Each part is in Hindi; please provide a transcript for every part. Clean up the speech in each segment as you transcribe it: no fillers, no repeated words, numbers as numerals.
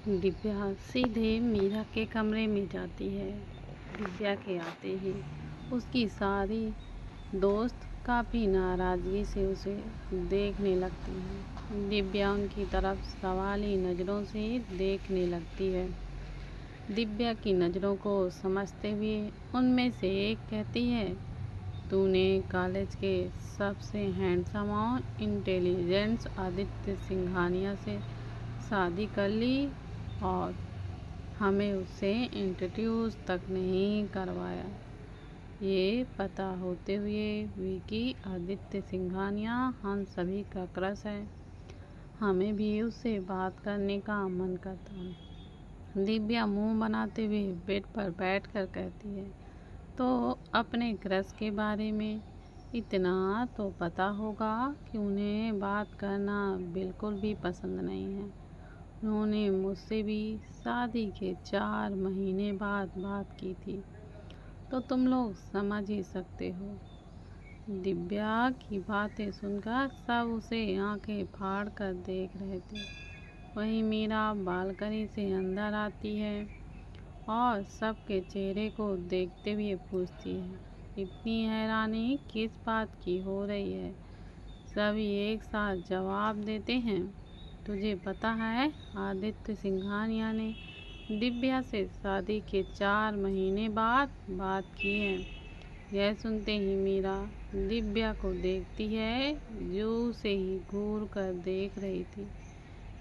दिव्या सीधे मीरा के कमरे में जाती है। दिव्या के आते ही उसकी सारी दोस्त काफ़ी नाराज़गी से उसे देखने लगती हैं। दिव्या उनकी तरफ सवाली नज़रों से देखने लगती है। दिव्या की नज़रों को समझते हुए उनमें से एक कहती है, तूने कॉलेज के सबसे हैंडसम और इंटेलिजेंट आदित्य सिंघानिया से शादी कर ली और हमें उससे इंट्रोड्यूस तक नहीं करवाया। ये पता होते हुए भी कि आदित्य सिंघानिया हम सभी का क्रश है, हमें भी उससे बात करने का मन करता है। दिव्या मुंह बनाते हुए बेड पर बैठकर कहती है, तो अपने क्रश के बारे में इतना तो पता होगा कि उन्हें बात करना बिल्कुल भी पसंद नहीं है। उन्होंने मुझसे भी शादी के 4 महीने बाद बात की थी, तो तुम लोग समझ ही सकते हो। दिव्या की बातें सुनकर सब उसे आंखें फाड़ कर देख रहे थे। वहीं मीरा बालकनी से अंदर आती है और सबके चेहरे को देखते हुए पूछती है, इतनी हैरानी किस बात की हो रही है? सभी एक साथ जवाब देते हैं, तुझे पता है आदित्य सिंघानिया ने दिव्या से शादी के 4 महीने बाद बात की है। यह सुनते ही मीरा दिव्या को देखती है जो उसे ही घूर कर देख रही थी।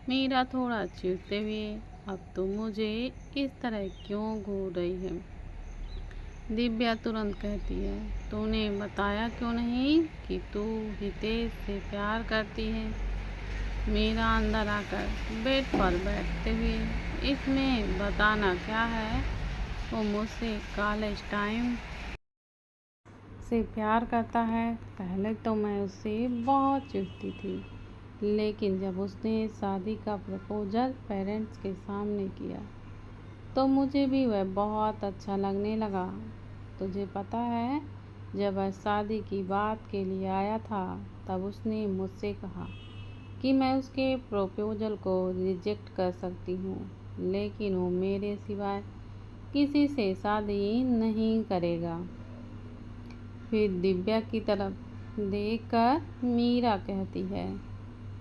मीरा थोड़ा चिढ़ते हुए, अब तुम मुझे इस तरह क्यों घूर रही है? दिव्या तुरंत कहती है, तूने बताया क्यों नहीं कि तू हितेश से प्यार करती है? मीरा अंदर आकर बेड पर बैठते हुए, इसमें बताना क्या है? वो मुझसे कॉलेज टाइम से प्यार करता है। पहले तो मैं उससे बहुत चिढ़ती थी, लेकिन जब उसने शादी का प्रपोजल पेरेंट्स के सामने किया तो मुझे भी वह बहुत अच्छा लगने लगा। तुझे पता है, जब वह शादी की बात के लिए आया था तब उसने मुझसे कहा कि मैं उसके प्रपोजल को रिजेक्ट कर सकती हूँ, लेकिन वो मेरे सिवाय किसी से शादी नहीं करेगा। फिर दिव्या की तरफ देखकर मीरा कहती है,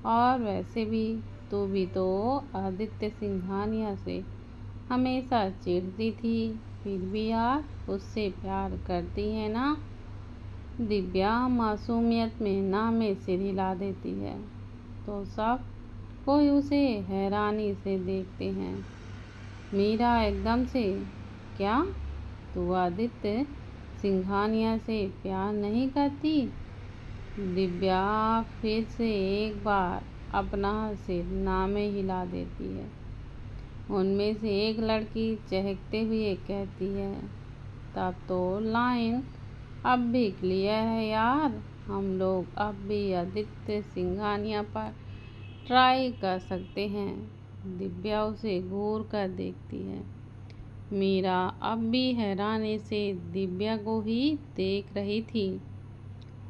और वैसे भी तू भी तो आदित्य सिंघानिया से हमेशा चिढ़ती थी, फिर भी यार उससे प्यार करती है ना? दिव्या मासूमियत में ना में सिर हिला देती है, तो सब कोई उसे हैरानी से देखते हैं। मीरा एकदम से, क्या तू आदित्य सिंघानिया से प्यार नहीं करती? दिव्या फिर से एक बार अपना सिर ना में हिला देती है। उनमें से एक लड़की चहकते हुए कहती है, तब तो लाइन अब भी क्लियर है यार, हम लोग अब भी आदित्य सिंघानिया पर ट्राई कर सकते हैं। दिव्या उसे घूर कर देखती है। मीरा अब भी हैरानी से दिव्या को ही देख रही थी।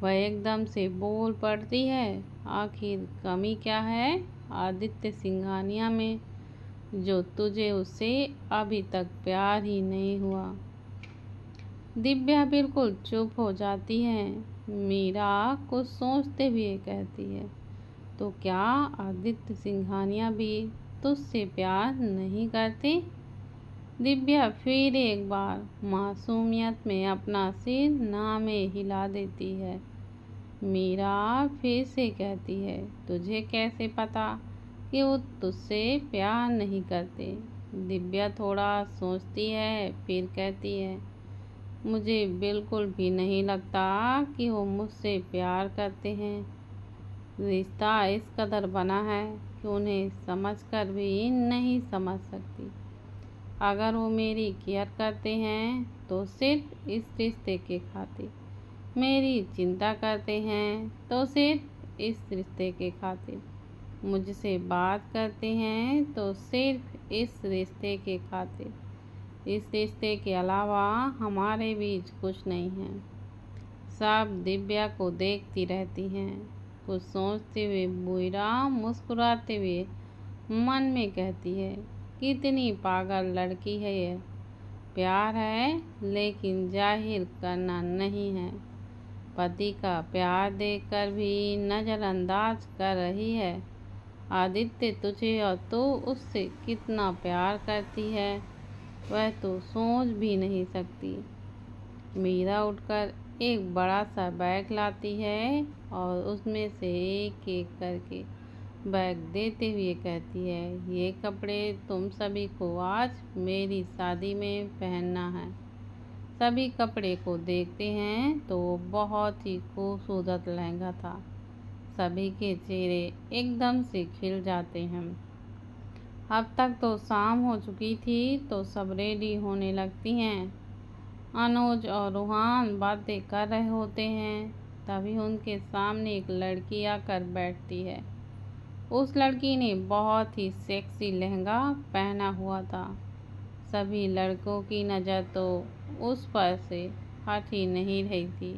वह एकदम से बोल पड़ती है, आखिर कमी क्या है आदित्य सिंघानिया में जो तुझे उससे अभी तक प्यार ही नहीं हुआ? दिव्या बिल्कुल चुप हो जाती है। मीरा कुछ सोचते हुए कहती है, तो क्या आदित्य सिंघानिया भी तुझसे प्यार नहीं करते? दिव्या फिर एक बार मासूमियत में अपना सिर ना में हिला देती है। मीरा फिर से कहती है, तुझे कैसे पता कि वो तुझसे प्यार नहीं करते? दिव्या थोड़ा सोचती है, फिर कहती है, मुझे बिल्कुल भी नहीं लगता कि वो मुझसे प्यार करते हैं। रिश्ता इस कदर बना है कि उन्हें समझकर भी नहीं समझ सकती। अगर वो मेरी केयर करते हैं तो सिर्फ इस रिश्ते के खातिर, मेरी चिंता करते हैं तो सिर्फ इस रिश्ते के खातिर, मुझसे बात करते हैं तो सिर्फ इस रिश्ते के खातिर, इस रिश्ते के अलावा हमारे बीच कुछ नहीं है। सब दिव्या को देखती रहती हैं। कुछ सोचते हुए मीरा मुस्कुराते हुए मन में कहती है, कितनी पागल लड़की है ये। प्यार है लेकिन जाहिर करना नहीं है। पति का प्यार देखकर भी नज़रअंदाज कर रही है। आदित्य तुझे और तू उससे कितना प्यार करती है वह तो सोच भी नहीं सकती। मीरा उठकर एक बड़ा सा बैग लाती है और उसमें से एक एक करके बैग देते हुए कहती है, ये कपड़े तुम सभी को आज मेरी शादी में पहनना है। सभी कपड़े को देखते हैं तो बहुत ही खूबसूरत लहंगा था। सभी के चेहरे एकदम से खिल जाते हैं। अब तक तो शाम हो चुकी थी तो सब रेडी होने लगती हैं। अनुज और रूहान बातें कर रहे होते हैं। तभी उनके सामने एक लड़की आकर बैठती है। उस लड़की ने बहुत ही सेक्सी लहंगा पहना हुआ था। सभी लड़कों की नज़र तो उस पर से हट ही नहीं रही थी।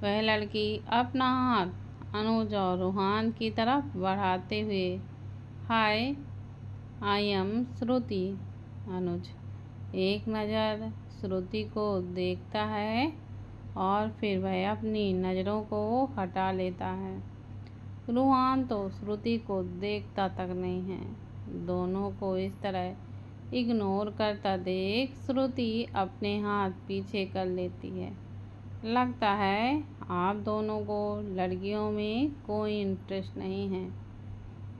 वह लड़की अपना हाथ अनुज और रूहान की तरफ बढ़ाते हुए, हाय, आई एम श्रुति। अनुज एक नज़र श्रुति को देखता है और फिर वह अपनी नज़रों को हटा लेता है। रूहान तो श्रुति को देखता तक नहीं है। दोनों को इस तरह इग्नोर करता देख श्रुति अपने हाथ पीछे कर लेती है। लगता है आप दोनों को लड़कियों में कोई इंटरेस्ट नहीं है।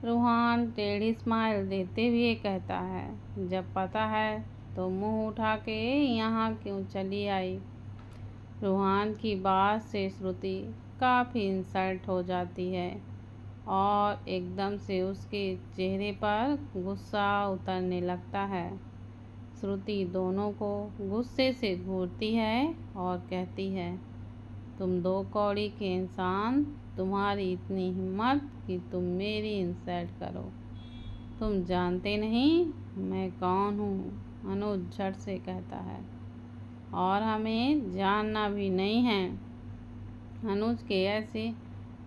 रूहान टेढ़ी स्माइल देते हुए कहता है, जब पता है तो मुंह उठा के यहाँ क्यों चली आई। रूहान की बात से श्रुति काफ़ी इंसल्ट हो जाती है और एकदम से उसके चेहरे पर गुस्सा उतरने लगता है। श्रुति दोनों को गुस्से से घूरती है और कहती है, तुम दो कौड़ी के इंसान, तुम्हारी इतनी हिम्मत कि तुम मेरी इंसल्ट करो। तुम जानते नहीं मैं कौन हूँ। अनुज झट से कहता है, और हमें जानना भी नहीं है। अनुज के ऐसे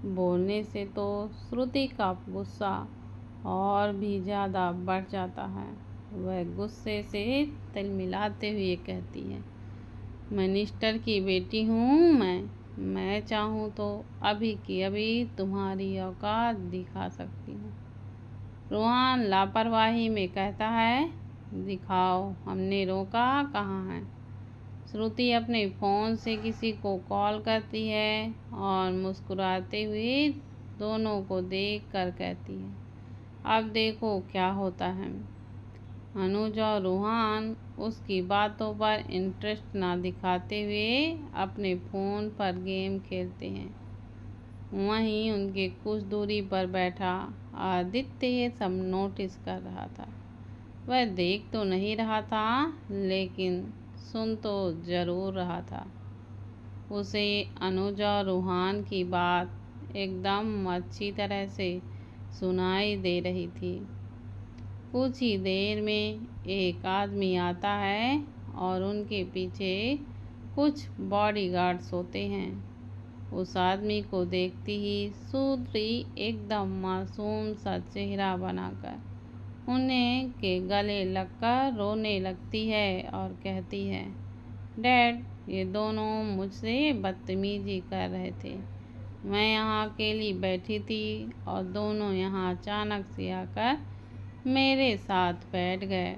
बोलने से तो श्रुति का गुस्सा और भी ज़्यादा बढ़ जाता है। वह गुस्से से तिलमिलाते हुए कहती है, मिनिस्टर की बेटी हूँ मैं चाहूँ तो अभी की अभी तुम्हारी औकात दिखा सकती हूँ। रूहान लापरवाही में कहता है, दिखाओ, हमने रोका कहाँ है। श्रुति अपने फ़ोन से किसी को कॉल करती है और मुस्कुराते हुए दोनों को देखकर कहती है, अब देखो क्या होता है। अनुज और रूहान उसकी बातों पर इंटरेस्ट ना दिखाते हुए अपने फ़ोन पर गेम खेलते हैं। वहीं उनके कुछ दूरी पर बैठा आदित्य ये सब नोटिस कर रहा था। वह देख तो नहीं रहा था लेकिन सुन तो ज़रूर रहा था। उसे अनुज और रूहान की बात एकदम अच्छी तरह से सुनाई दे रही थी। कुछ ही देर में एक आदमी आता है और उनके पीछे कुछ बॉडीगार्ड्स होते हैं। उस आदमी को देखती ही श्रुति एकदम मासूम सा चेहरा बनाकर उन्हें के गले लगकर रोने लगती है और कहती है, डैड, ये दोनों मुझसे बदतमीजी कर रहे थे। मैं यहाँ अकेली बैठी थी और दोनों यहाँ अचानक से आकर मेरे साथ बैठ गए।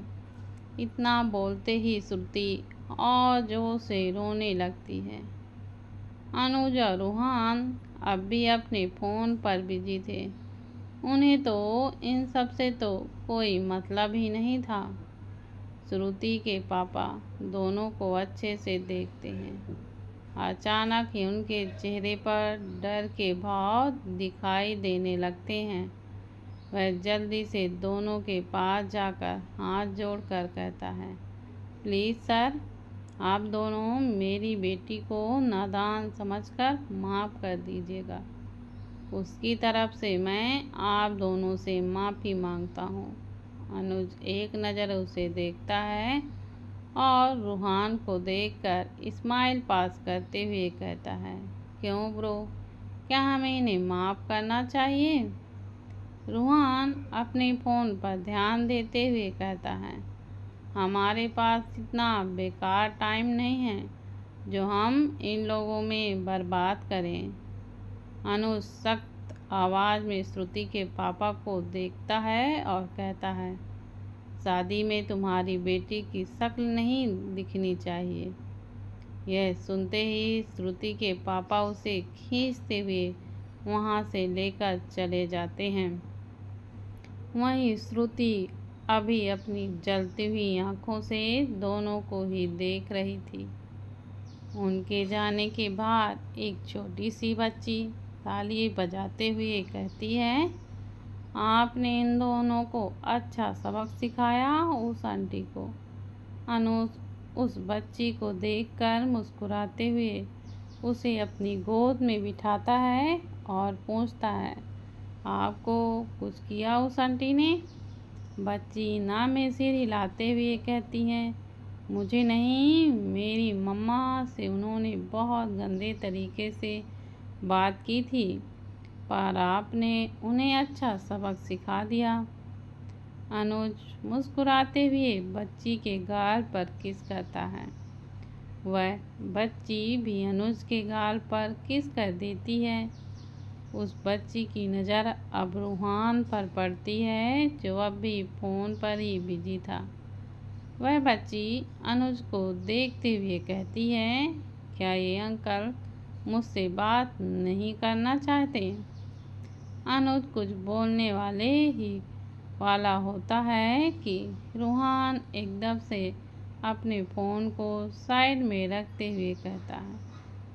इतना बोलते ही श्रुति और जोर से रोने लगती है। अनुज और रूहान अब भी अपने फ़ोन पर बिजी थे। उन्हें तो इन सब से तो कोई मतलब ही नहीं था। श्रुति के पापा दोनों को अच्छे से देखते हैं। अचानक ही उनके चेहरे पर डर के भाव दिखाई देने लगते हैं। वह जल्दी से दोनों के पास जाकर हाथ जोड़कर कहता है, प्लीज़ सर, आप दोनों मेरी बेटी को नादान समझकर माफ़ कर दीजिएगा। उसकी तरफ से मैं आप दोनों से माफ़ी मांगता हूँ। अनुज एक नज़र उसे देखता है और रूहान को देखकर स्माइल पास करते हुए कहता है, क्यों ब्रो, क्या हमें इन्हें माफ़ करना चाहिए। रूहान अपने फ़ोन पर ध्यान देते हुए कहता है, हमारे पास इतना बेकार टाइम नहीं है जो हम इन लोगों में बर्बाद करें। अनुज सख्त आवाज़ में श्रुति के पापा को देखता है और कहता है, शादी में तुम्हारी बेटी की शक्ल नहीं दिखनी चाहिए। यह सुनते ही श्रुति के पापा उसे खींचते हुए वहाँ से लेकर चले जाते हैं। वहीं श्रुति अभी अपनी जलती हुई आंखों से दोनों को ही देख रही थी। उनके जाने के बाद एक छोटी सी बच्ची ताली बजाते हुए कहती है, आपने इन दोनों को अच्छा सबक सिखाया उस आंटी को। अनुज उस बच्ची को देखकर मुस्कुराते हुए उसे अपनी गोद में बिठाता है और पूछता है, आपको कुछ किया उस आंटी ने? बच्ची ना में सिर हिलाते हुए कहती है, मुझे नहीं, मेरी मम्मा से उन्होंने बहुत गंदे तरीके से बात की थी, पर आपने उन्हें अच्छा सबक सिखा दिया। अनुज मुस्कुराते हुए बच्ची के गाल पर किस करता है। वह बच्ची भी अनुज के गाल पर किस कर देती है। उस बच्ची की नज़र अब रूहान पर पड़ती है जो अब भी फ़ोन पर ही बिजी था। वह बच्ची अनुज को देखते हुए कहती है, क्या ये अंकल मुझसे बात नहीं करना चाहते? अनुज कुछ बोलने वाला होता है कि रूहान एकदम से अपने फ़ोन को साइड में रखते हुए कहता है,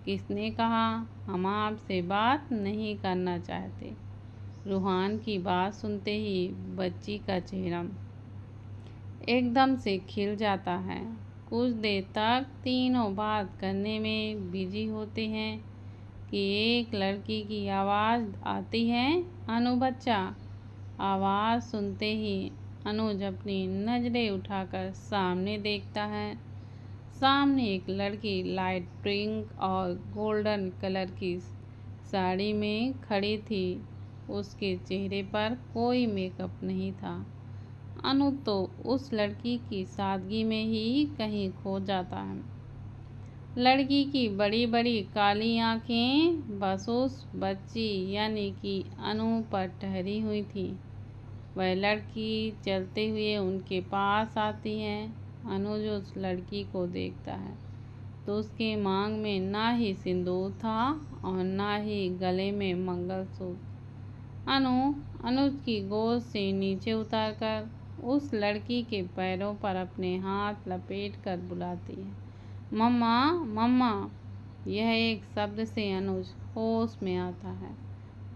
किसने कहा हम आपसे बात नहीं करना चाहते? रूहान की बात सुनते ही बच्ची का चेहरा एकदम से खिल जाता है। कुछ देर तक तीनों बात करने में बिजी होते हैं कि एक लड़की की आवाज़ आती है, अनु बच्चा। आवाज़ सुनते ही अनुज अपनी नज़रें उठाकर सामने देखता है। सामने एक लड़की लाइट पिंक और गोल्डन कलर की साड़ी में खड़ी थी। उसके चेहरे पर कोई मेकअप नहीं था। अनु तो उस लड़की की सादगी में ही कहीं खो जाता है। लड़की की बड़ी बड़ी काली आंखें बस उस बच्ची यानी कि अनु पर ठहरी हुई थी। वह लड़की चलते हुए उनके पास आती है। अनुज उस लड़की को देखता है तो उसके मांग में ना ही सिंदूर था और ना ही गले में मंगलसूत्र। अनुज की गोद से नीचे उतरकर उस लड़की के पैरों पर अपने हाथ लपेट कर बुलाती है, मम्मा मम्मा। यह एक शब्द से अनुज होश में आता है।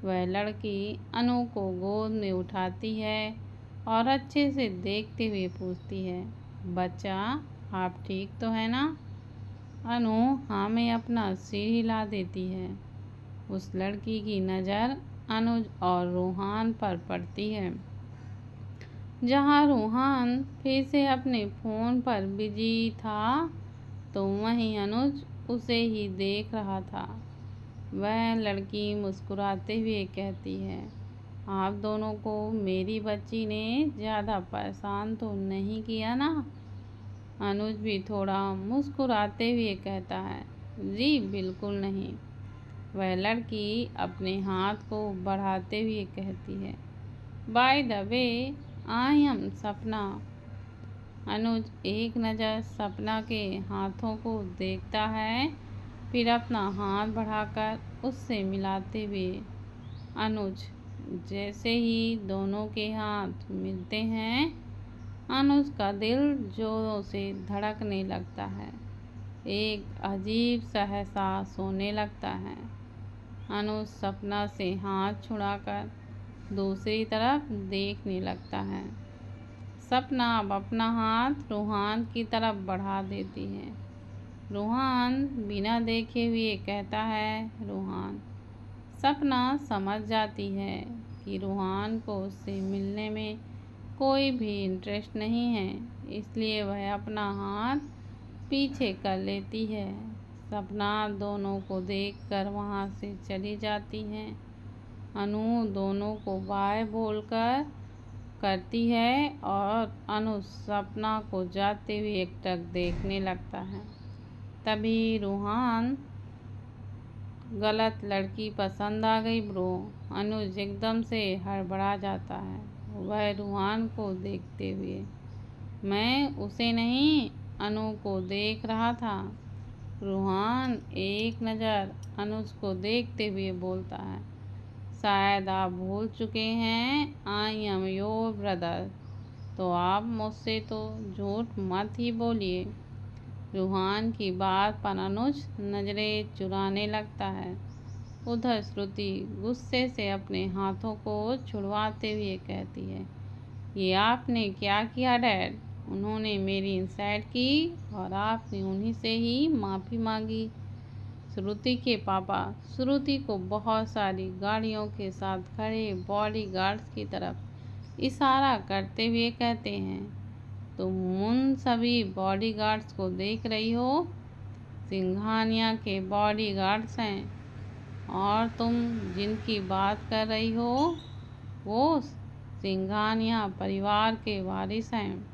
वह लड़की अनु को गोद में उठाती है और अच्छे से देखते हुए पूछती है, बच्चा आप ठीक तो है ना? अनु हाँ में अपना सिर हिला देती है। उस लड़की की नज़र अनुज और रूहान पर पड़ती है। जहाँ रूहान फिर से अपने फ़ोन पर बिजी था तो वहीं अनुज उसे ही देख रहा था। वह लड़की मुस्कुराते हुए कहती है, आप दोनों को मेरी बच्ची ने ज़्यादा परेशान तो नहीं किया ना? अनुज भी थोड़ा मुस्कुराते हुए कहता है, जी बिल्कुल नहीं। वह लड़की अपने हाथ को बढ़ाते हुए कहती है, by the way I am सपना। अनुज एक नज़र सपना के हाथों को देखता है, फिर अपना हाथ बढ़ाकर उससे मिलाते हुए अनुज जैसे ही दोनों के हाथ मिलते हैं, अनुज का दिल जोरों से धड़कने लगता है। एक अजीब सा एहसास होने लगता है। अनुज सपना से हाथ छुड़ाकर दूसरी तरफ देखने लगता है। सपना अब अपना हाथ रूहान की तरफ बढ़ा देती है। रूहान बिना देखे हुए कहता है, रूहान। सपना समझ जाती है कि रूहान को उससे मिलने में कोई भी इंटरेस्ट नहीं है, इसलिए वह अपना हाथ पीछे कर लेती है। सपना दोनों को देखकर वहाँ से चली जाती है। अनु दोनों को बाय बोलकर करती है और अनु सपना को जाते हुए एकटक देखने लगता है। तभी रूहान गलत लड़की पसंद आ गई ब्रो। अनुज एकदम से हड़बड़ा जाता है वह रूहान को देखते हुए। मैं उसे नहीं अनु को देख रहा था। रूहान एक नज़र अनुज को देखते हुए बोलता है, शायद आप भूल चुके हैं आई एम योर ब्रदर, तो आप मुझसे तो झूठ मत ही बोलिए। रूहान की बात पर अनुज नजरें चुराने लगता है। उधर श्रुति गुस्से से अपने हाथों को छुड़वाते हुए कहती है, ये आपने क्या किया डैड? उन्होंने मेरी इंसल्ट की और आपने उन्हीं से ही माफ़ी मांगी। श्रुति के पापा श्रुति को बहुत सारी गाड़ियों के साथ खड़े बॉडीगार्ड्स की तरफ इशारा करते हुए कहते हैं, तुम उन सभी बॉडीगार्ड्स को देख रही हो? सिंघानिया के बॉडीगार्ड्स हैं और तुम जिनकी बात कर रही हो वो सिंघानिया परिवार के वारिस हैं।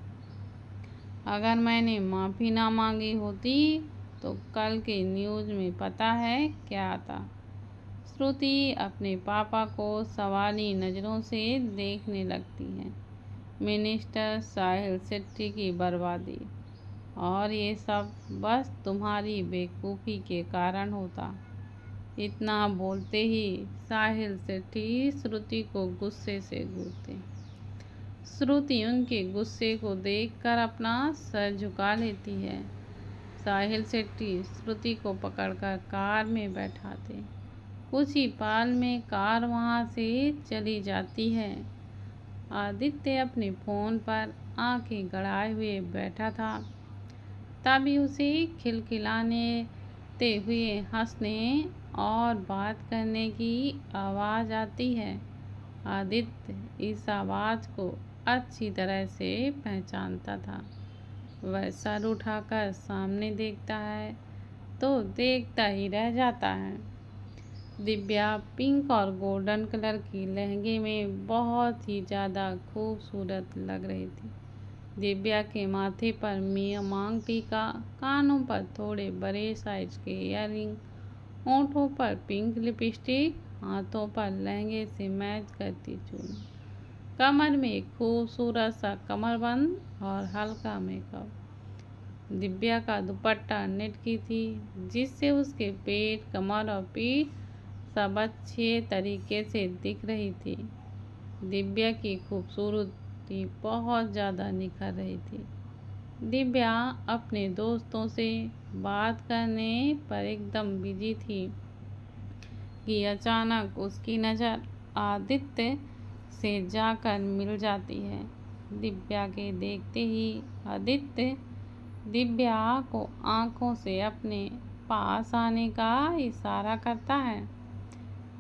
अगर मैंने माफ़ी ना मांगी होती तो कल के न्यूज़ में पता है क्या आता? श्रुति अपने पापा को सवाली नज़रों से देखने लगती है। मिनिस्टर साहिल शेट्टी की बर्बादी, और ये सब बस तुम्हारी बेवकूफ़ी के कारण होता। इतना बोलते ही साहिल शेट्टी श्रुति को गुस्से से घूरते। श्रुति उनके गुस्से को देखकर अपना सर झुका लेती है। साहिल शेट्टी श्रुति को पकड़कर कार में बैठाते। कुछ ही पल में कार वहां से चली जाती है। आदित्य अपने फ़ोन पर आंखें गड़ाए हुए बैठा था। तभी उसे खिलखिलाने ते हुए हंसने और बात करने की आवाज़ आती है। आदित्य इस आवाज़ को अच्छी तरह से पहचानता था। वह सर उठाकर सामने देखता है तो देखता ही रह जाता है। दिव्या पिंक और गोल्डन कलर की लहंगे में बहुत ही ज़्यादा खूबसूरत लग रही थी। दिव्या के माथे पर मांग टीका, कानों पर थोड़े बड़े साइज के इयररिंग, होंठों पर पिंक लिपस्टिक, हाथों पर लहंगे से मैच करती चूड़ी, कमर में एक खूबसूरत सा कमरबंद और हल्का मेकअप। दिव्या का दुपट्टा नेट की थी जिससे उसके पेट, कमर और पीठ सब अच्छे तरीके से दिख रही थी। दिव्या की खूबसूरती बहुत ज़्यादा निखर रही थी। दिव्या अपने दोस्तों से बात करने पर एकदम बिजी थी कि अचानक उसकी नज़र आदित्य से जाकर मिल जाती है। दिव्या के देखते ही आदित्य दिव्या को आंखों से अपने पास आने का इशारा करता है।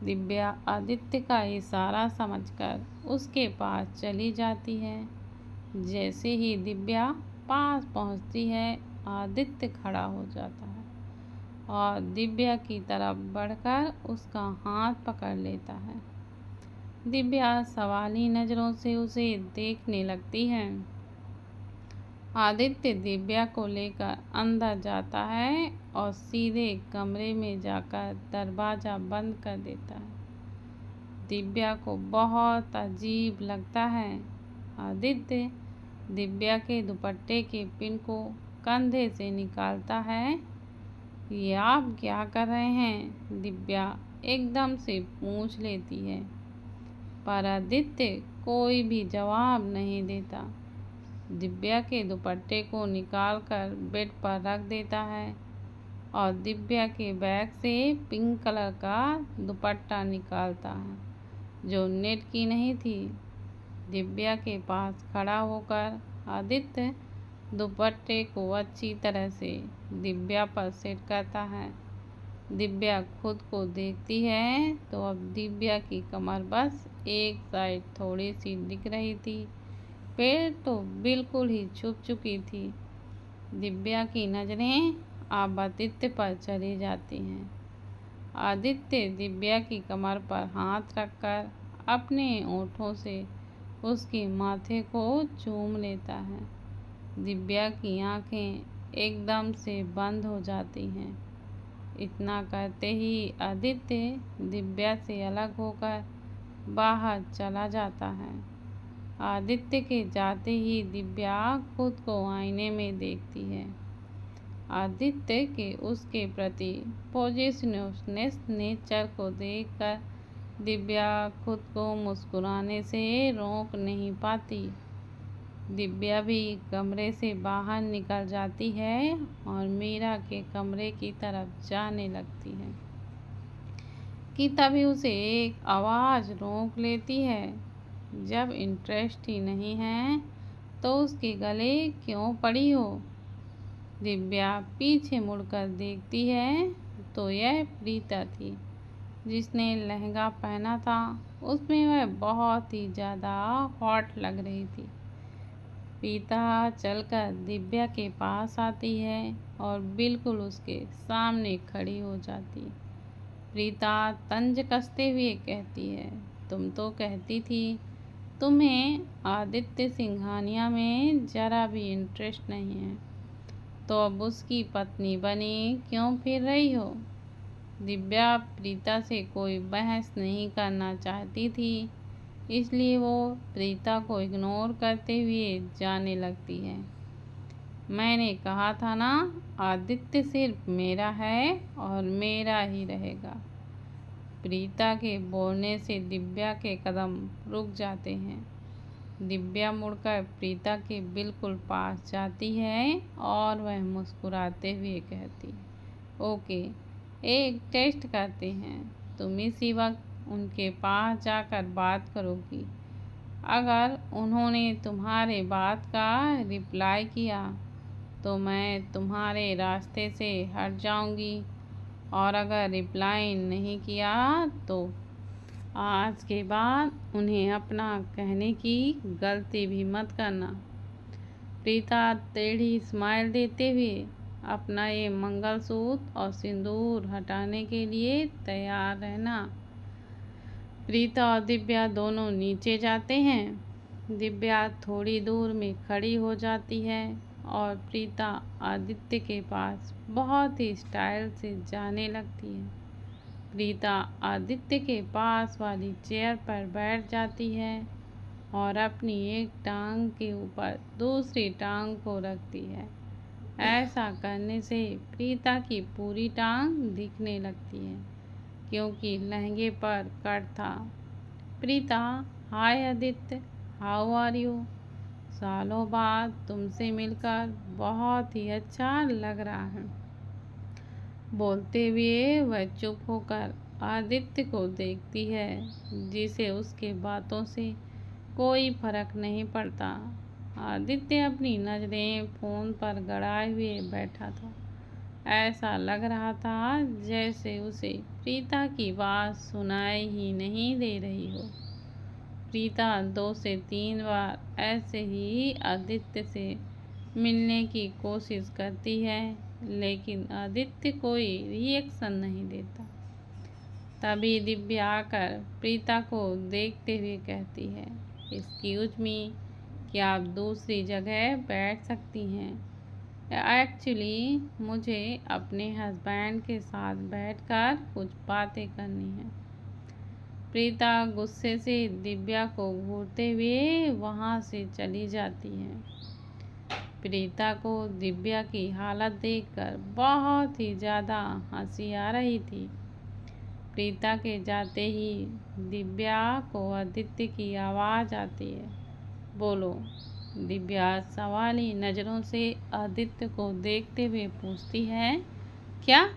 दिव्या आदित्य का इशारा समझकर उसके पास चली जाती है। जैसे ही दिव्या पास पहुंचती है आदित्य खड़ा हो जाता है और दिव्या की तरफ बढ़कर उसका हाथ पकड़ लेता है। दिव्या सवाली नज़रों से उसे देखने लगती है। आदित्य दिव्या को लेकर अंदर जाता है और सीधे कमरे में जाकर दरवाज़ा बंद कर देता है। दिव्या को बहुत अजीब लगता है। आदित्य दिव्या के दुपट्टे के पिन को कंधे से निकालता है। ये आप क्या कर रहे हैं? दिव्या एकदम से पूछ लेती है, पर आदित्य कोई भी जवाब नहीं देता। दिव्या के दुपट्टे को निकालकर बेड पर रख देता है और दिव्या के बैग से पिंक कलर का दुपट्टा निकालता है जो नेट की नहीं थी। दिव्या के पास खड़ा होकर आदित्य दुपट्टे को अच्छी तरह से दिव्या पर सेट करता है। दिव्या खुद को देखती है तो अब दिव्या की कमर बस एक साइड थोड़ी सी दिख रही थी, पेट तो बिल्कुल ही छुप चुकी थी। दिव्या की नज़रें अब आदित्य पर चली जाती हैं। आदित्य दिव्या की कमर पर हाथ रखकर अपने होठों से उसके माथे को चूम लेता है। दिव्या की आंखें एकदम से बंद हो जाती हैं। इतना करते ही आदित्य दिव्या से अलग होकर बाहर चला जाता है। आदित्य के जाते ही दिव्या खुद को आईने में देखती है। आदित्य के उसके प्रति पोजेसिवनेस नेचर को देखकर दिव्या खुद को मुस्कुराने से रोक नहीं पाती। दिव्या भी कमरे से बाहर निकल जाती है और मीरा के कमरे की तरफ जाने लगती है कि तभी उसे एक आवाज़ रोक लेती है। जब इंटरेस्ट ही नहीं है तो उसके गले क्यों पड़ी हो? दिव्या पीछे मुड़कर देखती है तो यह प्रीता थी, जिसने लहंगा पहना था। उसमें वह बहुत ही ज़्यादा हॉट लग रही थी। प्रीता चलकर दिव्या के पास आती है और बिल्कुल उसके सामने खड़ी हो जाती। प्रीता तंज कसते हुए कहती है, तुम तो कहती थी तुम्हें आदित्य सिंघानिया में जरा भी इंटरेस्ट नहीं है, तो अब उसकी पत्नी बनी क्यों फिर रही हो? दिव्या प्रीता से कोई बहस नहीं करना चाहती थी, इसलिए वो प्रीता को इग्नोर करते हुए जाने लगती है। मैंने कहा था ना, आदित्य सिर्फ मेरा है और मेरा ही रहेगा। प्रीता के बोलने से दिव्या के कदम रुक जाते हैं। दिव्या मुड़कर प्रीता के बिल्कुल पास जाती है और वह मुस्कुराते हुए कहती, ओके, एक टेस्ट करते हैं। तुम इसी वक्त उनके पास जाकर बात करोगी। अगर उन्होंने तुम्हारे बात का रिप्लाई किया तो मैं तुम्हारे रास्ते से हट जाऊंगी, और अगर रिप्लाई नहीं किया तो आज के बाद उन्हें अपना कहने की गलती भी मत करना। प्रीता टेढ़ी स्माइल देते हुए अपना ये मंगलसूत्र और सिंदूर हटाने के लिए तैयार रहना। प्रीता और दिव्या दोनों नीचे जाते हैं। दिव्या थोड़ी दूर में खड़ी हो जाती है और प्रीता आदित्य के पास बहुत ही स्टाइल से जाने लगती है। प्रीता आदित्य के पास वाली चेयर पर बैठ जाती है और अपनी एक टांग के ऊपर दूसरी टांग को रखती है। ऐसा करने से प्रीता की पूरी टांग दिखने लगती है, क्योंकि लहंगे पर कट था। प्रीता, हाय आदित्य, हाउ आर यू? सालों बाद तुमसे मिलकर बहुत ही अच्छा लग रहा है। बोलते हुए वह चुप होकर आदित्य को देखती है, जिसे उसके बातों से कोई फर्क नहीं पड़ता। आदित्य अपनी नज़रें फ़ोन पर गड़ाए हुए बैठा था। ऐसा लग रहा था जैसे उसे प्रीता की बात सुनाई ही नहीं दे रही हो। प्रीता 2 से 3 बार ऐसे ही आदित्य से मिलने की कोशिश करती है, लेकिन आदित्य कोई रिएक्शन नहीं देता। तभी दिव्या आकर प्रीता को देखते हुए कहती है, एक्सक्यूज मी, क्या आप दूसरी जगह बैठ सकती हैं? एक्चुअली मुझे अपने हस्बैंड के साथ बैठकर कुछ बातें करनी है। प्रीता गुस्से से दिव्या को घूरते हुए वहाँ से चली जाती है। प्रीता को दिव्या की हालत देखकर बहुत ही ज़्यादा हंसी आ रही थी। प्रीता के जाते ही दिव्या को आदित्य की आवाज़ आती है, बोलो। दिव्या सवाली नज़रों से आदित्य को देखते हुए पूछती है, क्या?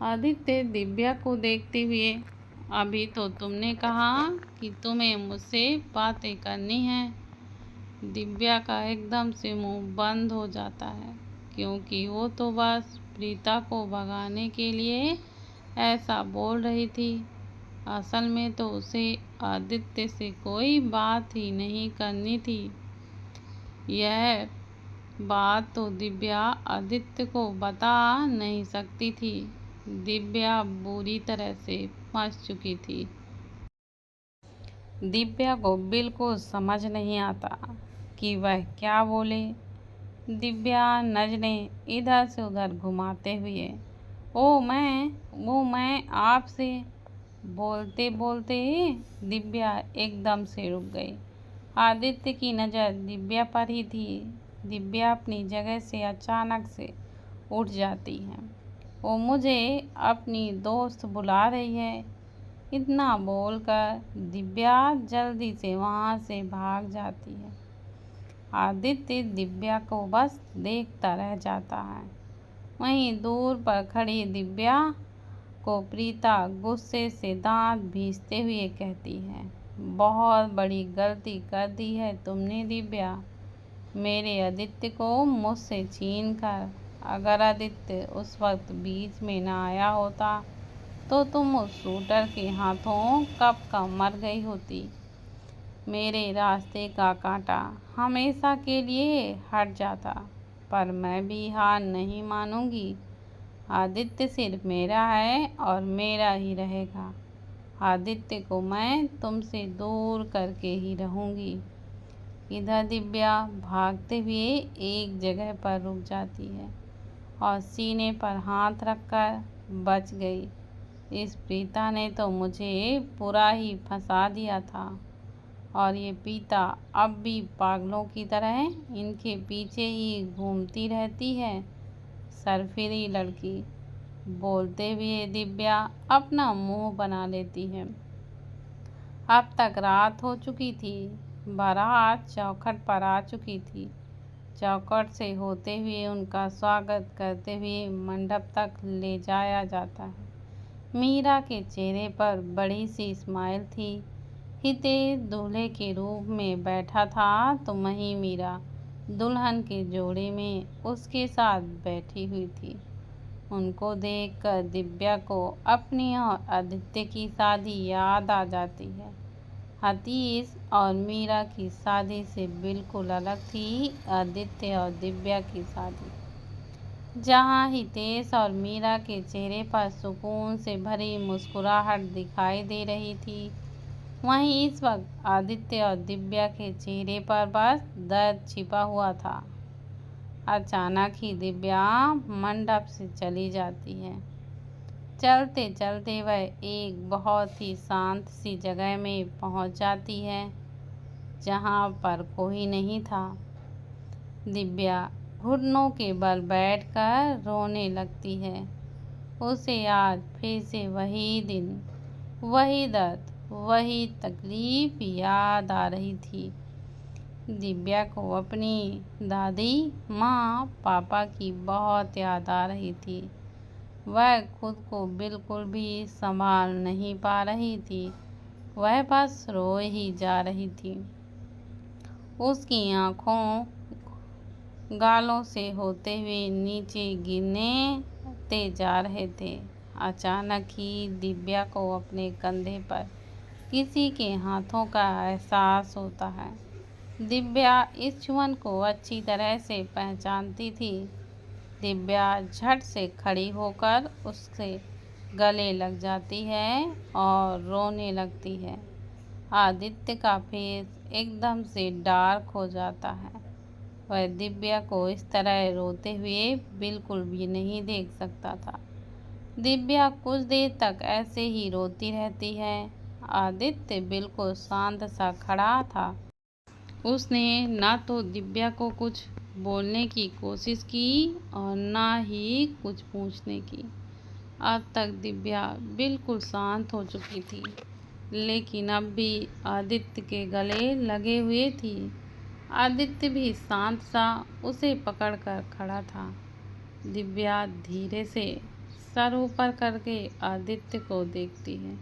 आदित्य दिव्या को देखते हुए, अभी तो तुमने कहा कि तुम्हें मुझसे बातें करनी है। दिव्या का एकदम से मुंह बंद हो जाता है, क्योंकि वो तो बस प्रीता को भगाने के लिए ऐसा बोल रही थी। असल में तो उसे आदित्य से कोई बात ही नहीं करनी थी। यह बात तो दिव्या आदित्य को बता नहीं सकती थी, दिव्या बुरी तरह से फंस चुकी थी। दिव्या को बिल्कुल समझ नहीं आता कि वह क्या बोले। दिव्या नजरें इधर से उधर घुमाते हुए वो मैं आपसे बोलते बोलते दिव्या एकदम से रुक गई। आदित्य की नज़र दिव्या पर ही थी। दिव्या अपनी जगह से अचानक से उठ जाती है। वो मुझे अपनी दोस्त बुला रही है। इतना बोलकर दिव्या जल्दी से वहाँ से भाग जाती है। आदित्य दिव्या को बस देखता रह जाता है। वहीं दूर पर खड़ी दिव्या को प्रीता गुस्से से दांत भींचते हुए कहती है, बहुत बड़ी गलती कर दी है तुमने दिव्या, मेरे आदित्य को मुझसे छीन कर। अगर आदित्य उस वक्त बीच में ना आया होता तो तुम उस शूटर के हाथों कब का मर गई होती। मेरे रास्ते का कांटा हमेशा के लिए हट जाता, पर मैं भी हार नहीं मानूंगी। आदित्य सिर्फ मेरा है और मेरा ही रहेगा। आदित्य को मैं तुमसे दूर करके ही रहूंगी। इधर दिव्या भागते हुए एक जगह पर रुक जाती है और सीने पर हाथ रखकर बच गई। इस प्रीता ने तो मुझे पूरा ही फंसा दिया था और ये प्रीता अब भी पागलों की तरह इनके पीछे ही घूमती रहती है। सरफिरी लड़की। बोलते हुए दिव्या अपना मुंह बना लेती है। अब तक रात हो चुकी थी। बारात चौखट पर आ चुकी थी। चौखट से होते हुए उनका स्वागत करते हुए मंडप तक ले जाया जाता है। मीरा के चेहरे पर बड़ी सी स्माइल थी। हितेश दूल्हे के रूप में बैठा था तो वहीं मीरा दुल्हन के जोड़े में उसके साथ बैठी हुई थी। उनको देखकर दिव्या को अपनी और आदित्य की शादी याद आ जाती है। हितेश और मीरा की शादी से बिल्कुल अलग थी आदित्य और दिव्या की शादी। जहाँ हितेश और मीरा के चेहरे पर सुकून से भरी मुस्कुराहट दिखाई दे रही थी, वहीं इस वक्त आदित्य और दिव्या के चेहरे पर बस दर्द छिपा हुआ था। अचानक ही दिव्या मंडप से चली जाती है। चलते चलते वह एक बहुत ही शांत सी जगह में पहुंच जाती है जहां पर कोई नहीं था। दिव्या घुटनों के बल बैठकर रोने लगती है। उसे आज फिर से वही दिन, वही दर्द, वही तकलीफ याद आ रही थी। दिव्या को अपनी दादी, माँ, पापा की बहुत याद आ रही थी। वह खुद को बिल्कुल भी संभाल नहीं पा रही थी। वह बस रो ही जा रही थी। उसकी आँखों गालों से होते हुए नीचे गिरने जा रहे थे। अचानक ही दिव्या को अपने कंधे पर किसी के हाथों का एहसास होता है। दिव्या इस छुअन को अच्छी तरह से पहचानती थी। दिव्या झट से खड़ी होकर उससे गले लग जाती है और रोने लगती है। आदित्य का फेस एकदम से डार्क हो जाता है। वह दिव्या को इस तरह रोते हुए बिल्कुल भी नहीं देख सकता था। दिव्या कुछ देर तक ऐसे ही रोती रहती है। आदित्य बिल्कुल शांत सा खड़ा था। उसने ना तो दिव्या को कुछ बोलने की कोशिश की और ना ही कुछ पूछने की। अब तक दिव्या बिल्कुल शांत हो चुकी थी, लेकिन अब भी आदित्य के गले लगे हुए थी। आदित्य भी शांत सा उसे पकड़कर खड़ा था। दिव्या धीरे से सर ऊपर करके आदित्य को देखती है।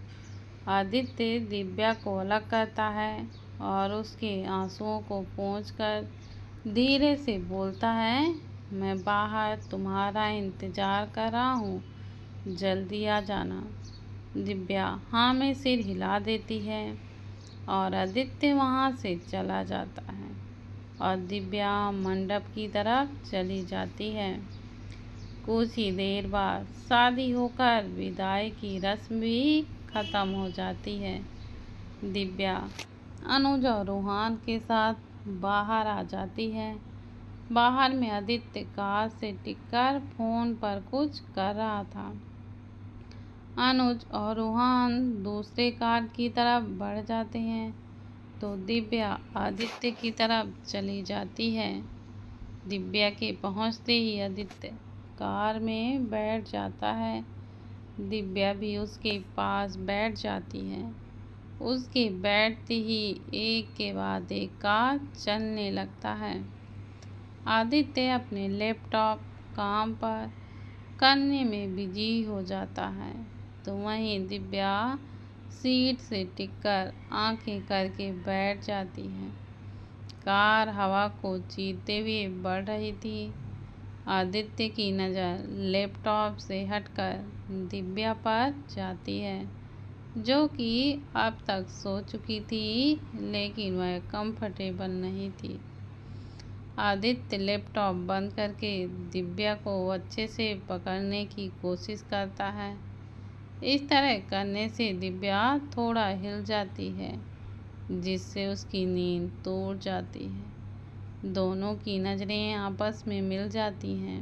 आदित्य दिव्या को अलग करता है और उसके आंसुओं को पोंछकर धीरे से बोलता है, मैं बाहर तुम्हारा इंतज़ार कर रहा हूँ, जल्दी आ जाना। दिव्या हाँ में सिर हिला देती है और आदित्य वहाँ से चला जाता है और दिव्या मंडप की तरफ चली जाती है। कुछ ही देर बाद शादी होकर विदाई की रस्म भी खत्म हो जाती है। दिव्या अनुज और रोहान के साथ बाहर आ जाती है। बाहर में आदित्य कार से टिककर फोन पर कुछ कर रहा था। अनुज और रोहान दूसरे कार की तरफ बढ़ जाते हैं तो दिव्या आदित्य की तरफ चली जाती है। दिव्या के पहुंचते ही आदित्य कार में बैठ जाता है। दिव्या भी उसके पास बैठ जाती है। उसके बैठते ही एक के बाद एक कार चलने लगता है। आदित्य अपने लैपटॉप काम पर करने में बिजी हो जाता है तो वहीं दिव्या सीट से टिककर आंखें करके बैठ जाती है। कार हवा को चीरते हुए बढ़ रही थी। आदित्य की नज़र लैपटॉप से हटकर दिव्या पर जाती है, जो कि अब तक सो चुकी थी, लेकिन वह कंफर्टेबल नहीं थी। आदित्य लैपटॉप बंद करके दिव्या को अच्छे से पकड़ने की कोशिश करता है। इस तरह करने से दिव्या थोड़ा हिल जाती है, जिससे उसकी नींद टूट जाती है। दोनों की नज़रें आपस में मिल जाती हैं।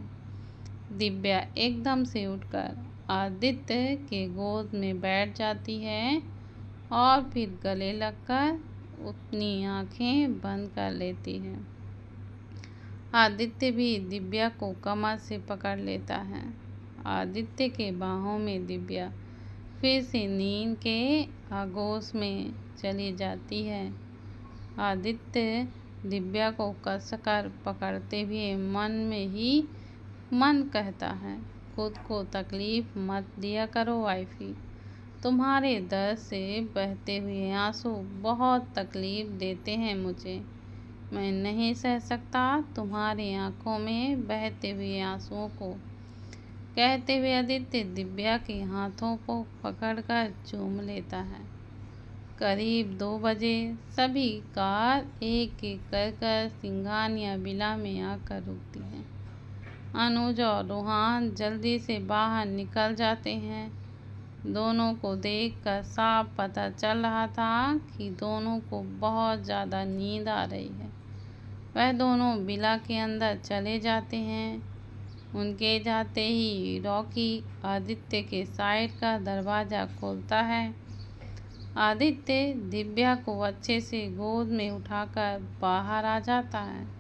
दिव्या एकदम से उठकर आदित्य के गोद में बैठ जाती है और फिर गले लगकर अपनी आंखें बंद कर लेती है। आदित्य भी दिव्या को कमर से पकड़ लेता है। आदित्य के बाहों में दिव्या फिर से नींद के आगोश में चली जाती है। आदित्य दिव्या को कसकर पकड़ते हुए मन में ही मन कहता है, खुद को तकलीफ मत दिया करो वाइफी। तुम्हारे दर्द से बहते हुए आंसू बहुत तकलीफ देते हैं मुझे। मैं नहीं सह सकता तुम्हारी आंखों में बहते हुए आंसुओं को। कहते हुए आदित्य दिव्या के हाथों को पकड़कर चूम लेता है। करीब 2 बजे सभी कार एक एक कर सिंघानिया विला में आकर रुकती हैं। अनुज और रोहान जल्दी से बाहर निकल जाते हैं। दोनों को देखकर साफ पता चल रहा था कि दोनों को बहुत ज़्यादा नींद आ रही है। वह दोनों विला के अंदर चले जाते हैं। उनके जाते ही रॉकी आदित्य के साइड का दरवाज़ा खोलता है। आदित्य दिव्या को अच्छे से गोद में उठाकर बाहर आ जाता है।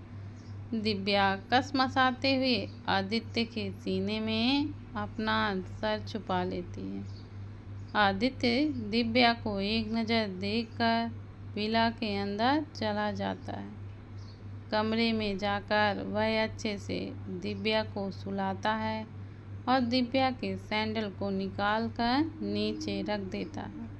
दिव्या कसमसाते हुए आदित्य के सीने में अपना सर छुपा लेती है। आदित्य दिव्या को एक नज़र देखकर विला के अंदर चला जाता है। कमरे में जाकर वह अच्छे से दिव्या को सुलाता है और दिव्या के सैंडल को निकालकर नीचे रख देता है।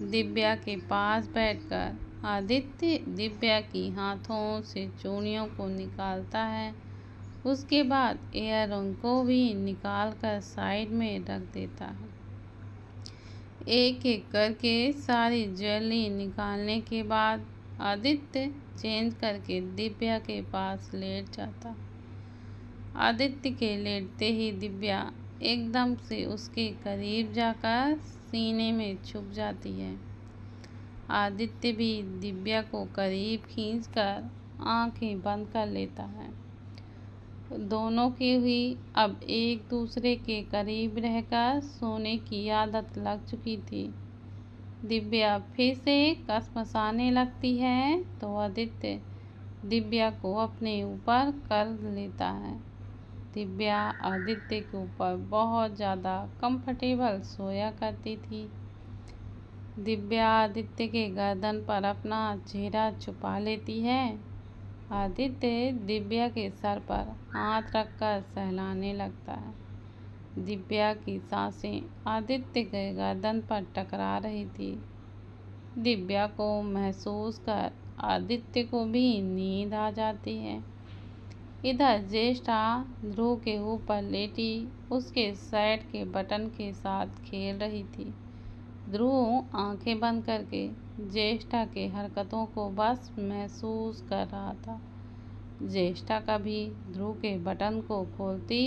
दिव्या के पास बैठकर आदित्य दिव्या की हाथों से चूड़ियों को निकालता है। उसके बाद ईयररिंग को भी निकालकर साइड में रख देता है। एक एक करके सारी ज्वेलरी निकालने के बाद आदित्य चेंज करके दिव्या के पास लेट जाता। आदित्य के लेटते ही दिव्या एकदम से उसके करीब जाकर सीने में छुप जाती है। आदित्य भी दिव्या को करीब खींचकर आंखें बंद कर लेता है। दोनों की हुई अब एक दूसरे के करीब रहकर सोने की आदत लग चुकी थी। दिव्या फिर से कसमसाने लगती है तो आदित्य दिव्या को अपने ऊपर कर लेता है। दिव्या आदित्य के ऊपर बहुत ज़्यादा कंफर्टेबल सोया करती थी। दिव्या आदित्य के गर्दन पर अपना चेहरा छुपा लेती है। आदित्य दिव्या के सर पर हाथ रखकर सहलाने लगता है। दिव्या की सांसें आदित्य के गर्दन पर टकरा रही थी। दिव्या को महसूस कर आदित्य को भी नींद आ जाती है। इधर ज्येष्ठा ध्रुव के ऊपर लेटी उसके शर्ट के बटन के साथ खेल रही थी। ध्रुव आंखें बंद करके ज्येष्ठा के हरकतों को बस महसूस कर रहा था। ज्येष्ठा कभी ध्रुव के बटन को खोलती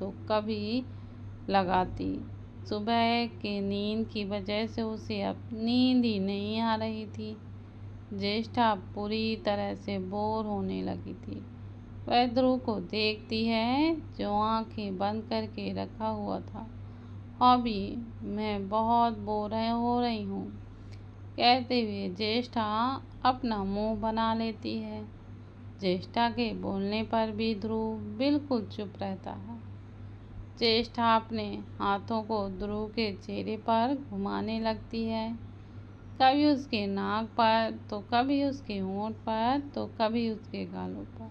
तो कभी लगाती। सुबह के नींद की वजह से उसे अब नींद ही नहीं आ रही थी। ज्येष्ठा पूरी तरह से बोर होने लगी थी। वह ध्रुव को देखती है जो आंखें बंद करके रखा हुआ था। अभी मैं बहुत बोर हो रही हूँ, कहते हुए ज्येष्ठा अपना मुंह बना लेती है। ज्येष्ठा के बोलने पर भी ध्रुव बिल्कुल चुप रहता है। ज्येष्ठा अपने हाथों को ध्रुव के चेहरे पर घुमाने लगती है, कभी उसके नाक पर, तो कभी उसके होंठ पर, तो कभी उसके गालों पर।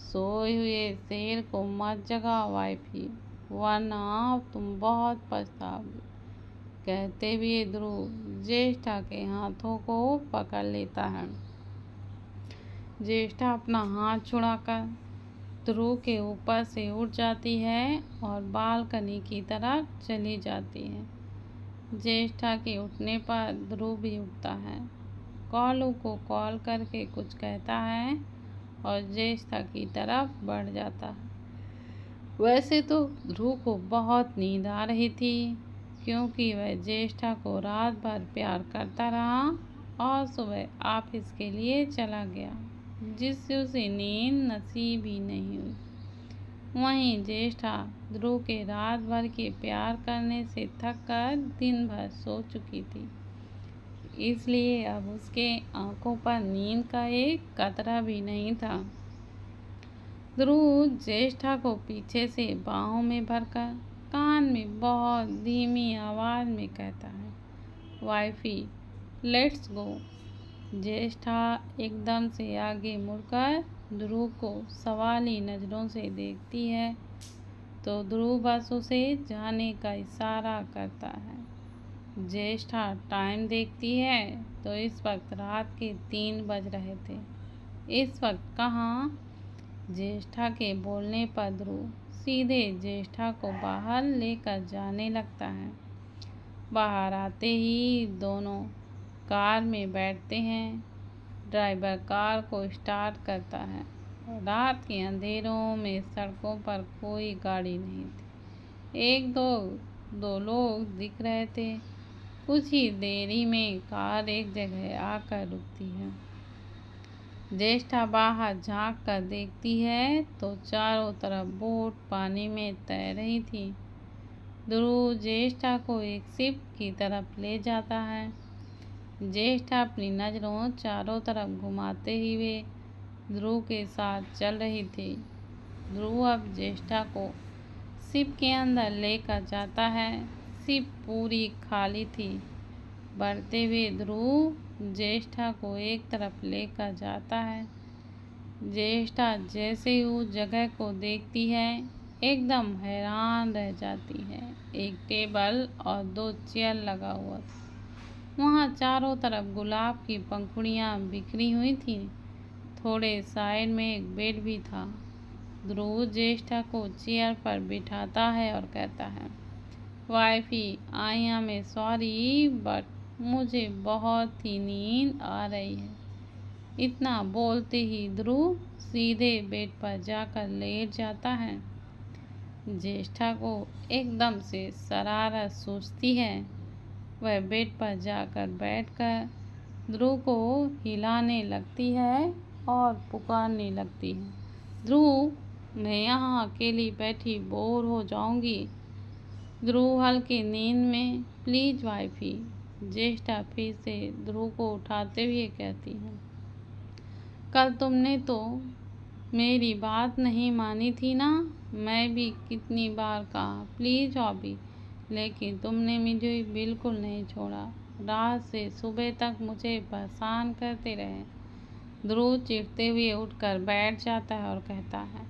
सोए हुए शेर को मत जगाओ वाइफी, वरना तुम बहुत पछताओगे, कहते हुए ध्रुव ज्येष्ठा के हाथों को पकड़ लेता है। ज्येष्ठा अपना हाथ छुड़ाकर ध्रुव के ऊपर से उठ जाती है और बालकनी की तरफ चली जाती है। ज्येष्ठा के उठने पर ध्रुव भी उठता है, कॉलू को कॉल करके कुछ कहता है और ज्येष्ठा की तरफ बढ़ जाता है। वैसे तो ध्रुव को बहुत नींद आ रही थी, क्योंकि वह ज्येष्ठा को रात भर प्यार करता रहा और सुबह ऑफिस के लिए चला गया, जिससे उसे नींद नसीब ही नहीं हुई। वहीं ज्येष्ठा ध्रुव के रात भर के प्यार करने से थक कर दिन भर सो चुकी थी, इसलिए अब उसके आंखों पर नींद का एक कतरा भी नहीं था। ध्रुव ज्येष्ठा को पीछे से बाहों में भरकर कान में बहुत धीमी आवाज में कहता है, वाइफी लेट्स गो। ज्येष्ठा एकदम से आगे मुड़कर ध्रुव को सवाली नजरों से देखती है, तो ध्रुव बस उसे जाने का इशारा करता है। ज्येष्ठा टाइम देखती है तो इस वक्त रात के 3 बज रहे थे। इस वक्त कहाँ? ज्येष्ठा के बोलने पर ध्रुव सीधे ज्येष्ठा को बाहर लेकर जाने लगता है। बाहर आते ही दोनों कार में बैठते हैं। ड्राइवर कार को स्टार्ट करता है। रात के अंधेरों में सड़कों पर कोई गाड़ी नहीं थी। एक दो लोग दिख रहे थे। कुछ ही देरी में कार एक जगह आकर रुकती है। ज्येष्ठा बाहर झांक कर देखती है तो चारों तरफ बोट पानी में तैर रही थी। ध्रुव ज्येष्ठा को एक शिप की तरफ ले जाता है। ज्येष्ठा अपनी नज़रों चारों तरफ घुमाते हुए ध्रुव के साथ चल रही थी। ध्रुव अब ज्येष्ठा को शिप के अंदर लेकर जाता है। शिप पूरी खाली थी। बढ़ते हुए ध्रुव ज्येष्ठा को एक तरफ लेकर जाता है। ज्येष्ठा जैसे ही उस जगह को देखती है एकदम हैरान रह जाती है। एक टेबल और 2 चेयर लगा हुआ था। वहाँ चारों तरफ गुलाब की पंखुड़ियाँ बिखरी हुई थी। थोड़े साइड में एक बेड भी था। ध्रुव ज्येष्ठा को चेयर पर बिठाता है और कहता है, wifey I am sorry but मुझे बहुत ही नींद आ रही है। इतना बोलते ही ध्रुव सीधे बेड पर जाकर लेट जाता है। ज्येष्ठा को एकदम से शरारत सूझती है। वह बेड पर जाकर बैठकर ध्रुव को हिलाने लगती है और पुकारने लगती है, ध्रुव मैं यहाँ अकेली बैठी बोर हो जाऊंगी। ध्रुव हल्की नींद में, प्लीज वाइफी। ज्येष्ठा फिर से ध्रुव को उठाते हुए कहती है, कल तुमने तो मेरी बात नहीं मानी थी ना। मैं भी कितनी बार कहा प्लीज हॉबी, लेकिन तुमने मुझे बिल्कुल नहीं छोड़ा। रात से सुबह तक मुझे परेशान करते रहे। ध्रुव चिढ़ते हुए उठकर बैठ जाता है और कहता है,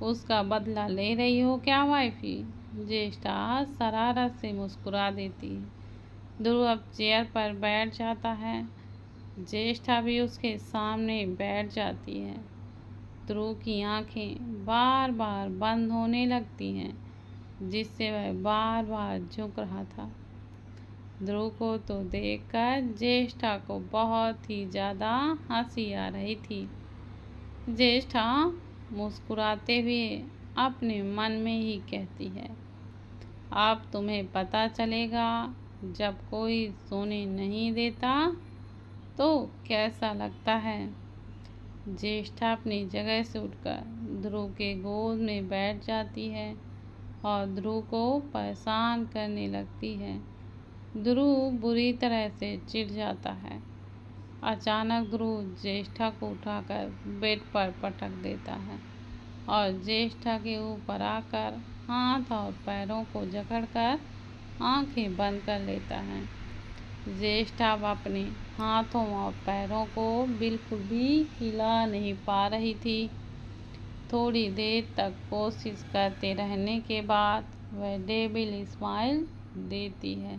उसका बदला ले रही हो क्या वाइफी? ज्येष्ठा शरारत से मुस्कुरा देती है। ध्रुव अब चेयर पर बैठ जाता है। ज्येष्ठा भी उसके सामने बैठ जाती है। ध्रुव की आंखें बार बार बंद होने लगती हैं, जिससे वह बार बार झुक रहा था। ध्रुव को तो देखकर ज्येष्ठा को बहुत ही ज़्यादा हंसी आ रही थी। ज्येष्ठा मुस्कुराते हुए अपने मन में ही कहती है, अब तुम्हें पता चलेगा जब कोई सोने नहीं देता तो कैसा लगता है। ज्येष्ठा अपनी जगह से उठकर ध्रुव के गोद में बैठ जाती है और ध्रुव को परेशान करने लगती है। ध्रुव बुरी तरह से चिढ़ जाता है। अचानक ध्रुव ज्येष्ठा को उठाकर बेड पर पटक देता है और ज्येष्ठा के ऊपर आकर हाथ और पैरों को जकड़कर आंखें बंद कर लेता है। ज्येष्ठा अपने हाथों और पैरों को बिल्कुल भी हिला नहीं पा रही थी। थोड़ी देर तक कोशिश करते रहने के बाद वह डेविल स्माइल देती है।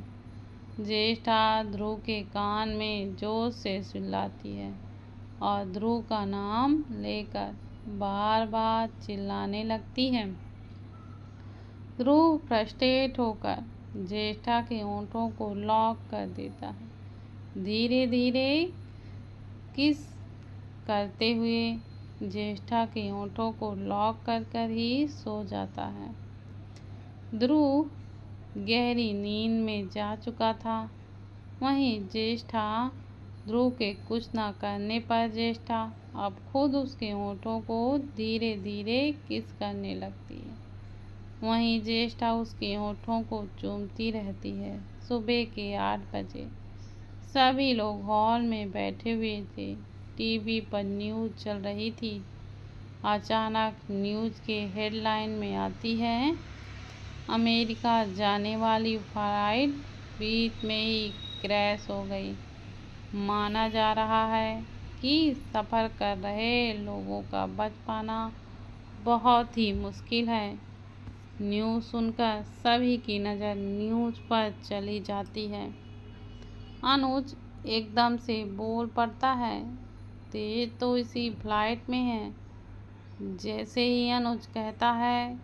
ज्येष्ठा ध्रुव के कान में जोर से चिल्लाती है और ध्रुव का नाम लेकर बार बार चिल्लाने लगती है। ध्रुव फ्रस्ट्रेट होकर ज्येष्ठा के होंठों को लॉक कर देता है। धीरे धीरे किस करते हुए ज्येष्ठा के होंठों को लॉक कर ही सो जाता है। ध्रुव गहरी नींद में जा चुका था। वहीं ज्येष्ठा ध्रुव के कुछ न करने पर ज्येष्ठा अब खुद उसके होंठों को धीरे धीरे किस करने लगती है। वहीं ज्येष्ठा उसके होंठों को चूमती रहती है। सुबह के 8 बजे सभी लोग हॉल में बैठे हुए थे। टीवी पर न्यूज़ चल रही थी। अचानक न्यूज़ के हेडलाइन में आती है, अमेरिका जाने वाली फ्लाइट बीच में ही क्रैश हो गई। माना जा रहा है कि सफ़र कर रहे लोगों का बच पाना बहुत ही मुश्किल है। न्यूज़ सुनकर सभी की नज़र न्यूज़ पर चली जाती है। अनुज एकदम से बोल पड़ता है, तेज तो इसी फ्लाइट में है। जैसे ही अनुज कहता है,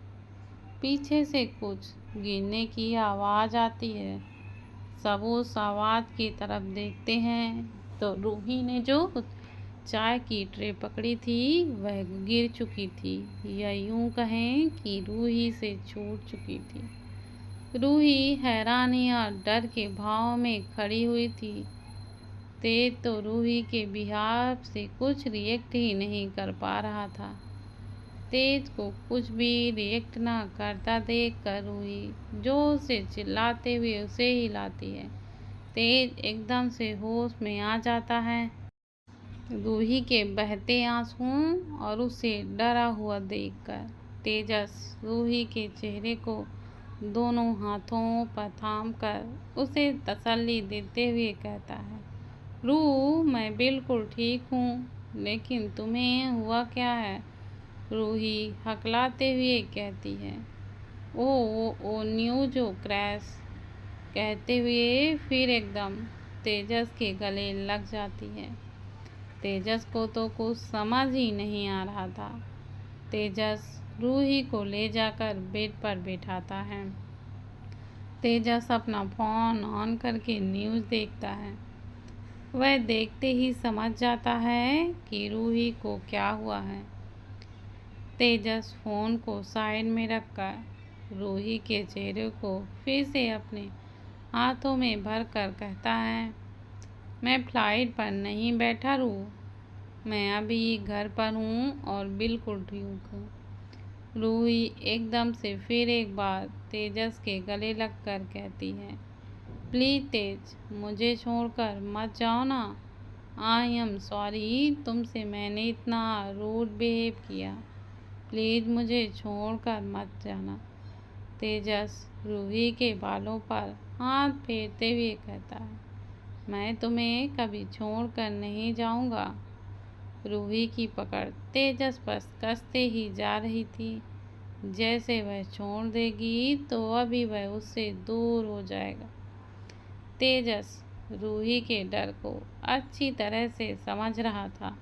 पीछे से कुछ गिरने की आवाज़ आती है। सब उस आवाज़ की तरफ देखते हैं तो रूही ने जो चाय की ट्रे पकड़ी थी वह गिर चुकी थी, या यूं कहें कि रूही से छूट चुकी थी। रूही हैरानी और डर के भाव में खड़ी हुई थी। तेज तो रूही के बिहाव से कुछ रिएक्ट ही नहीं कर पा रहा था। तेज को कुछ भी रिएक्ट ना करता देखकर रूही जोर से चिल्लाते हुए उसे हिलाती है। तेज एकदम से होश में आ जाता है। रूही के बहते आंसुओं और उसे डरा हुआ देखकर तेजस रूही के चेहरे को दोनों हाथों पर थामकर उसे तसल्ली देते हुए कहता है, रूह, मैं बिल्कुल ठीक हूँ, लेकिन तुम्हें हुआ क्या है? रूही हकलाते हुए कहती है, ओ न्यूज़ क्रैश। कहते हुए फिर एकदम तेजस के गले लग जाती है। तेजस को तो कुछ समझ ही नहीं आ रहा था। तेजस रूही को ले जाकर बेड पर बैठाता है। तेजस अपना फ़ोन ऑन करके न्यूज़ देखता है। वह देखते ही समझ जाता है कि रूही को क्या हुआ है। तेजस फ़ोन को साइड में रखकर रूही के चेहरे को फिर से अपने हाथों में भरकर कहता है, मैं फ्लाइट पर नहीं बैठा रूह, मैं अभी घर पर हूँ और बिल्कुल ठीक हूँ। रूही एकदम से फिर एक बार तेजस के गले लगकर कहती है, प्लीज़ तेज, मुझे छोड़कर मत जाओ ना। आई एम सॉरी, तुमसे मैंने इतना रूड बिहेव किया। प्लीज़ मुझे छोड़कर मत जाना। तेजस रूही के बालों पर हाथ फेरते हुए कहता है, मैं तुम्हें कभी छोड़कर नहीं जाऊंगा। रूही की पकड़ तेजस पर कसते ही जा रही थी। जैसे वह छोड़ देगी तो अभी वह उससे दूर हो जाएगा। तेजस रूही के डर को अच्छी तरह से समझ रहा था।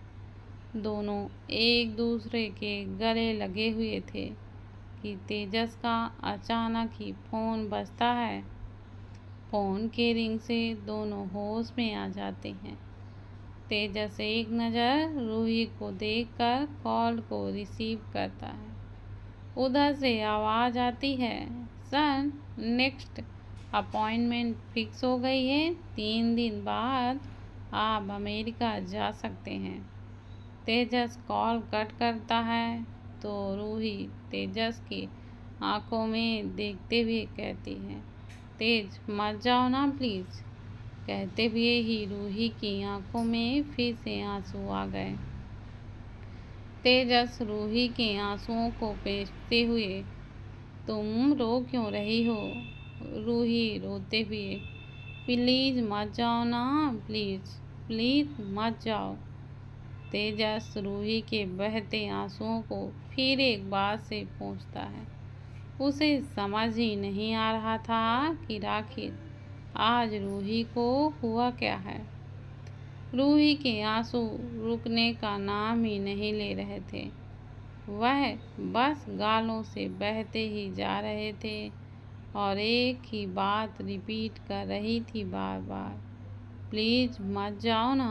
दोनों एक दूसरे के गले लगे हुए थे कि तेजस का अचानक ही फ़ोन बजता है। फ़ोन के रिंग से दोनों होश में आ जाते हैं। तेजस एक नज़र रूही को देखकर कॉल को रिसीव करता है। उधर से आवाज़ आती है, सर नेक्स्ट अपॉइंटमेंट फिक्स हो गई है, 3 दिन बाद आप अमेरिका जा सकते हैं। तेजस कॉल कट करता है तो रूही तेजस की आंखों में देखते हुए कहती है, तेज मत जाओ ना प्लीज़। कहते हुए ही रूही की आंखों में फिर से आंसू आ गए। तेजस रूही के आंसुओं को पोंछते हुए, तुम रो क्यों रही हो? रूही रोते हुए, प्लीज़ मत जाओ ना, प्लीज़ प्लीज़ मत जाओ। तेजस रूही के बहते आंसुओं को फिर एक बार से पोंछता है। उसे समझ ही नहीं आ रहा था कि आखिर आज रूही को हुआ क्या है। रूही के आंसू रुकने का नाम ही नहीं ले रहे थे। वह बस गालों से बहते ही जा रहे थे और एक ही बात रिपीट कर रही थी बार बार, प्लीज़ मत जाओ ना।